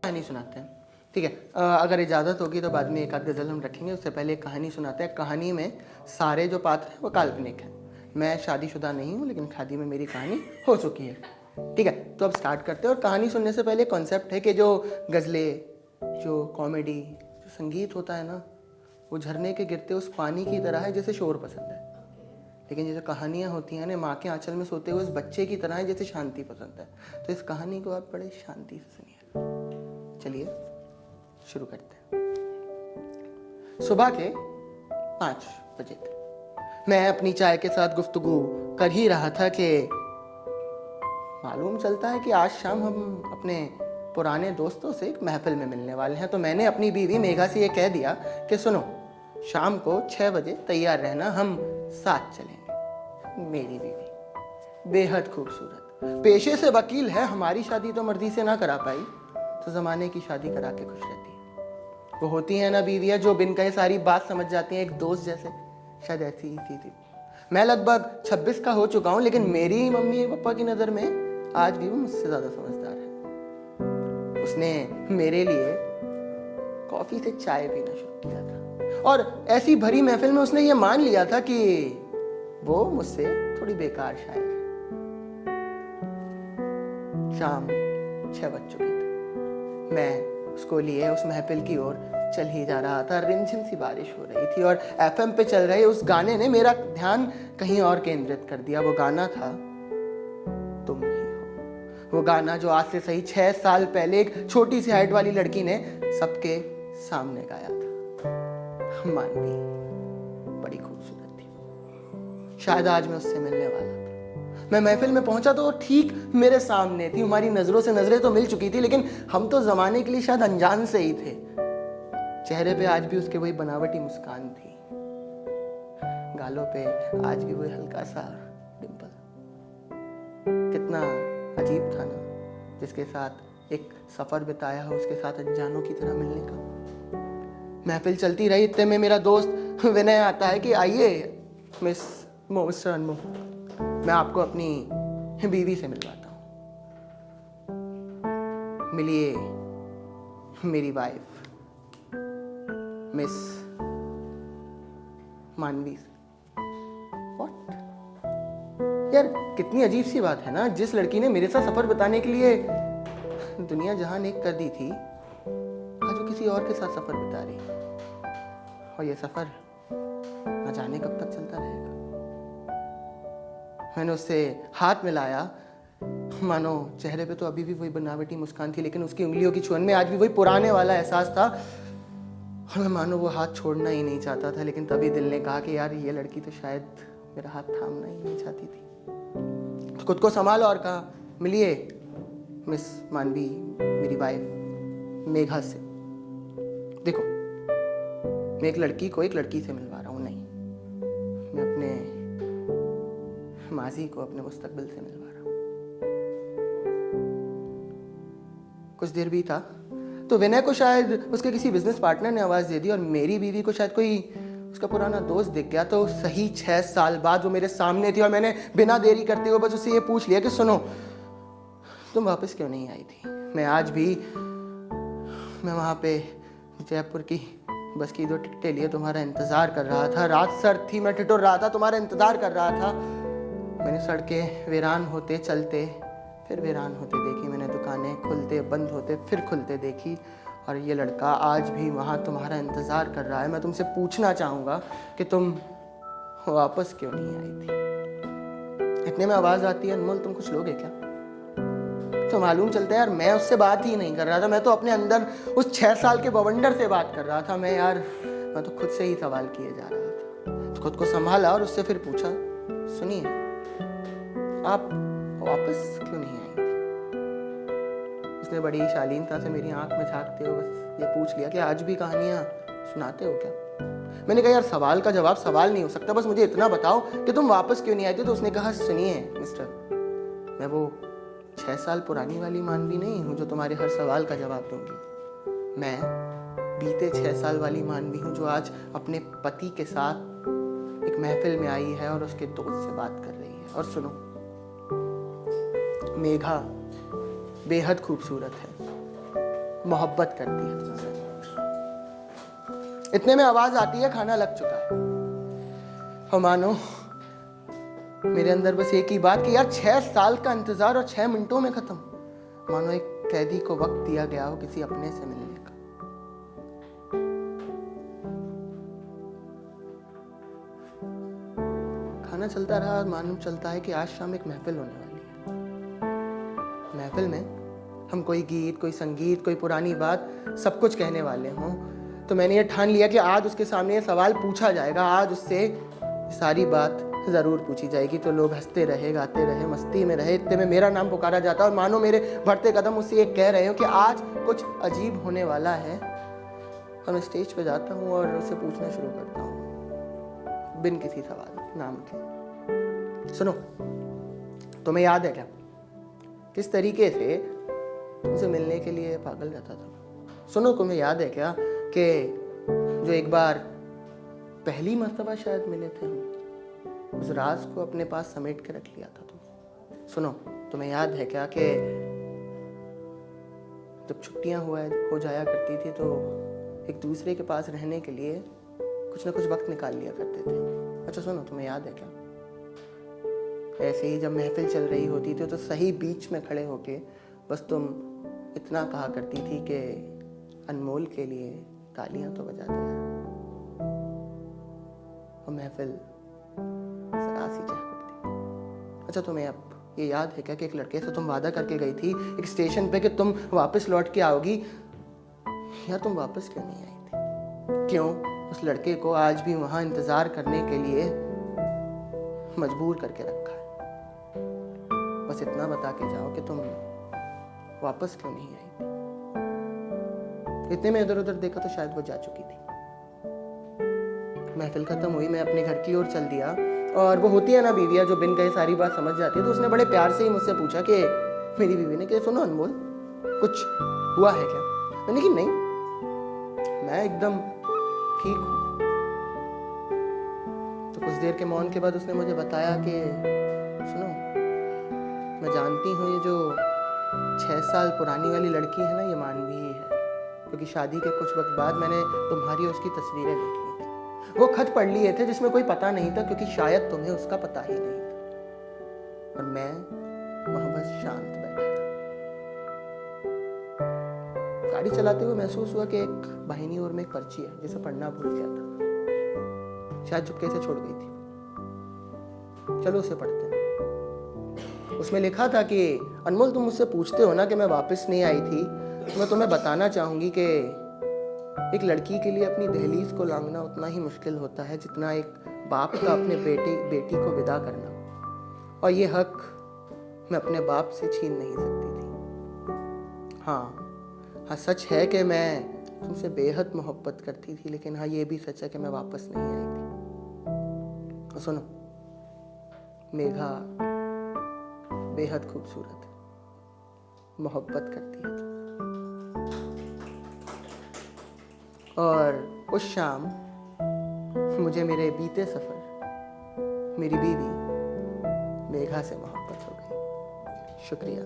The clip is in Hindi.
कहानी सुनाते हैं, ठीक है। अगर इजाज़त होगी तो बाद में एक आध गज़ल हम रखेंगे, उससे पहले एक कहानी सुनाते हैं। कहानी में सारे जो पात्र हैं वो काल्पनिक हैं। मैं शादीशुदा नहीं हूँ, लेकिन शादी में मेरी कहानी हो चुकी है, ठीक है। तो अब स्टार्ट करते हैं। और कहानी सुनने से पहले कॉन्सेप्ट है कि जो गज़लें, जो कॉमेडी, जो संगीत होता है ना, वो झरने के गिरते उस पानी की तरह है जैसे शोर पसंद है। लेकिन ये जो कहानियाँ होती हैं ना, माँ के आंचल में सोते हुए उस बच्चे की तरह है जैसे शांति पसंद है। तो इस कहानी को आप बड़े शांति से सुनिए। चलिए शुरू करते हैं। सुबह के 5 बजे थे। मैं अपनी चाय के साथ गुफ्तगू कर ही रहा था कि मालूम चलता है कि आज शाम हम अपने पुराने दोस्तों से एक महफिल में मिलने वाले हैं। तो मैंने अपनी बीवी मेघा से ये कह दिया कि सुनो, शाम को 6 बजे तैयार रहना, हम साथ चलेंगे। मेरी बीवी बेहद खूबसूरत, पेशे से वकील है। हमारी शादी तो मर्जी से ना करा पाई, तो ज़माने की शादी करा के खुश रहती है। वो होती है ना बीवियाँ जो बिन कहे सारी बात समझ जाती हैं, एक दोस्त जैसे। शायद ऐसी ही थी। मैं लगभग 26 का हो चुका हूँ, लेकिन मेरी मम्मी पापा की नज़र में आज भी वो मुझसे ज़्यादा समझदार है। उसने मेरे लिए कॉफ़ी से चाय पीना शुरू किया था, और ऐसी भरी महफिल में उसने ये मान लिया था कि वो मुझसे थोड़ी बेकार शायर है। शाम 6 बज चुकी थी। मैं उसको लिए उस महफिल की ओर चल ही जा रहा था। रिमझिम सी बारिश हो रही थी और एफएम पे चल रहे उस गाने ने मेरा ध्यान कहीं और केंद्रित कर दिया। वो गाना था तुम ही हो। वो गाना जो आज से सही 6 साल पहले एक छोटी सी हाइट वाली लड़की ने सबके सामने गाया था। मानवी बड़ी खूबसूरत थी। शायद आज मैं उससे मिलने वाला था। मैं महफिल में पहुंचा तो ठीक मेरे सामने थी। हमारी नजरों से नजरें तो मिल चुकी थी, लेकिन हम तो जमाने के लिए शायद अनजान से ही थे। चेहरे पे आज भी उसके वही बनावटी मुस्कान थी, गालों पे आज भी वही हल्का सा डिंपल। कितना अजीब था ना, जिसके साथ एक सफर बिताया हो उसके साथ अनजानों की तरह मिलने का। महफिल चलती रही। इतने में मेरा दोस्त विनय आता है कि आइए मिस्टर अनमोल, मैं आपको अपनी बीवी से मिलवाता हूं। मिलिए मेरी वाइफ मिस मानवी से। व्हाट यार, कितनी अजीब सी बात है ना। जिस लड़की ने मेरे साथ सफर बिताने के लिए दुनिया जहान एक कर दी थी, आज वो किसी और के साथ सफर बिता रही, और ये सफर न जाने कब तक चलता रहेगा। मैंने उससे हाथ मिलाया, मानो चेहरे पे तो अभी भी वही बनावटी मुस्कान थी, लेकिन उसकी उंगलियों की छुअन में आज भी वही पुराने वाला एहसास था। और मैं मानो वो हाथ छोड़ना ही नहीं चाहता था। लेकिन तभी दिल ने कहा कि यार, ये लड़की तो शायद मेरा हाथ थामना ही नहीं चाहती थी। तो खुद को संभाला और कहा, मिलिए मिस मानवी, मेरी वाइफ मेघा से। देखो, मैं एक लड़की को एक लड़की से मिलवा रहा हूँ, नहीं, मैं अपने माजी को अपने मुस्तकबिल से मिलवा रहा हूँ। कुछ देर भी था तो विनय को शायद उसके किसी बिजनेस पार्टनर ने आवाज दे दी, और मेरी बीवी को शायद कोई उसका पुराना दोस्त दिख गया। तो सही 6 साल बाद वो मेरे सामने थी, और मैंने बिना देरी करते हुए बस उससे ये पूछ लिया कि सुनो, तुम वापस क्यों नहीं आई थी? मैं आज भी वहां पे जयपुर की बस की 2 टिकटें लिए तुम्हारा इंतजार कर रहा था। रात सर्द थी, मैं ठिठुर रहा था, तुम्हारा इंतजार कर रहा था। मैंने सड़कें वीरान होते चलते फिर वीरान होते देखी। मैंने दुकानें खुलते बंद होते फिर खुलते देखी, और ये लड़का आज भी वहाँ तुम्हारा इंतज़ार कर रहा है। मैं तुमसे पूछना चाहूँगा कि तुम वापस क्यों नहीं आई थी? इतने में आवाज़ आती है, अनमोल तुम कुछ लोगे क्या? तो मालूम चलता है यार, मैं उससे बात ही नहीं कर रहा था। मैं तो अपने अंदर उस 6 साल के बवंडर से बात कर रहा था। मैं तो खुद से ही सवाल किए जा रहा था। तो खुद को संभाला और उससे फिर पूछा, सुनिए, आप वापस क्यों नहीं आई थी? उसने बड़ी शालीनता से मेरी आंख में झांकते हुए बस ये पूछ लिया कि आज भी कहानियां सुनाते हो क्या? मैंने कहा यार, सवाल का जवाब सवाल नहीं हो सकता, बस मुझे इतना बताओ कि तुम वापस क्यों नहीं आई थी। तो उसने कहा, सुनिए मिस्टर, मैं वो 6 साल पुरानी वाली मानवी नहीं हूँ जो तुम्हारे हर सवाल का जवाब दूंगी। मैं बीते 6 साल वाली मानवी हूँ जो आज अपने पति के साथ एक महफिल में आई है और उसके दोस्त से बात कर रही है। और सुनो, मेघा बेहद खूबसूरत है, मोहब्बत करती है तुझसे। इतने में आवाज आती है खाना लग चुका है। और मानो मेरे अंदर बस एक ही बात कि यार 6 साल का इंतजार और 6 मिनटों में खत्म। मानो एक कैदी को वक्त दिया गया हो किसी अपने से मिलने का। खाना चलता रहा और मालूम चलता है कि आज शाम एक महफिल होने वाली है। महफिल में हम कोई गीत, कोई संगीत, कोई पुरानी बात सब कुछ कहने वाले हों। तो मैंने ये ठान लिया कि आज उसके सामने ये सवाल पूछा जाएगा, आज उससे सारी बात जरूर पूछी जाएगी। तो लोग हंसते रहे, गाते रहे, मस्ती में रहे। इतने में मेरा नाम पुकारा जाता और मानो मेरे बढ़ते कदम उससे ये कह रहे हो कि आज कुछ अजीब होने वाला है। और मैं स्टेज पे जाता हूँ और उससे पूछना शुरू करता हूँ बिन किसी सवाल नाम के। सुनो, तुम्हें याद है क्या किस तरीके से उनसे मिलने के लिए पागल रहता था? सुनो, तुम्हें याद है क्या कि जो एक बार पहली मर्तबा शायद मिले थे हम, उस राज को अपने पास समेट के रख लिया था तुम। सुनो, तुम्हें याद है क्या कि जब छुट्टियां हो जाया करती थी तो एक दूसरे के पास रहने के लिए कुछ ना कुछ वक्त निकाल लिया करते थे। अच्छा सुनो, तुम्हें याद है क्या ऐसे ही जब महफिल चल रही होती थी तो सही बीच में खड़े होके बस तुम इतना कहा करती थी कि अनमोल के लिए तालियां तो बजा दिया। और महफिल जरा सी चह पड़ती। अच्छा, तुम्हें अब ये याद है क्या कि एक लड़के से तुम वादा करके गई थी एक स्टेशन पे कि तुम वापस लौट के आओगी? यार तुम वापस क्यों नहीं आई थी? क्यों उस लड़के को आज भी वहां इंतजार करने के लिए मजबूर करके रखा है? बस इतना बता के जाओ कि तुम वापस क्यों नहीं आई थी। इतने में इधर उधर देखा तो शायद वो जा चुकी थी। महफिल खत्म हुई, मैं अपने घर की ओर चल दिया। और वो होती है ना बीवियां जो बिन कहे सारी बात समझ जाती है। तो उसने बड़े प्यार से ही मुझसे पूछा कि मेरी बीवी ने कि सुनो अनमोल, कुछ हुआ है क्या? मैंने कि नहीं, मैं एकदम ठीक हूँ। तो कुछ देर के मौन के बाद उसने मुझे बताया कि सुनो, मैं जानती हूँ ये जो 6 साल पुरानी वाली लड़की है ना, ये मानवी ही है, क्योंकि शादी के कुछ वक्त बाद मैंने तुम्हारी उसकी तस्वीरें देखी थी। वो खत पढ़ लिए थे जिसमें कोई पता नहीं था, क्योंकि शायद तुम्हें उसका पता ही नहीं था। और मैं वहां बस शांत बैठा था। गाड़ी चलाते हुए महसूस हुआ कि एक बाहिनी ओर में एक पर्ची है जिसे पढ़ना भूल गया था, शायद चुपके से छोड़ गई थी। चलो उसे पढ़ते हैं। उसमें लिखा था कि अनमोल, तुम मुझसे पूछते हो ना कि मैं वापस नहीं आई थी, तो मैं तुम्हें बताना चाहूंगी कि एक लड़की के लिए अपनी दहलीज को लांघना उतना ही मुश्किल होता है जितना एक बाप का अपने बेटी को विदा करना। और ये हक मैं अपने बाप से छीन नहीं सकती थी। हाँ, सच है कि मैं तुमसे बेहद मोहब्बत करती थी, लेकिन हाँ ये भी सच है कि मैं वापस नहीं आई थी। और सुनो, मेघा बेहद खूबसूरत है, मोहब्बत करती है। और उस शाम मुझे मेरे बीते सफर मेरी बीवी मेघा से मोहब्बत हो गई। शुक्रिया।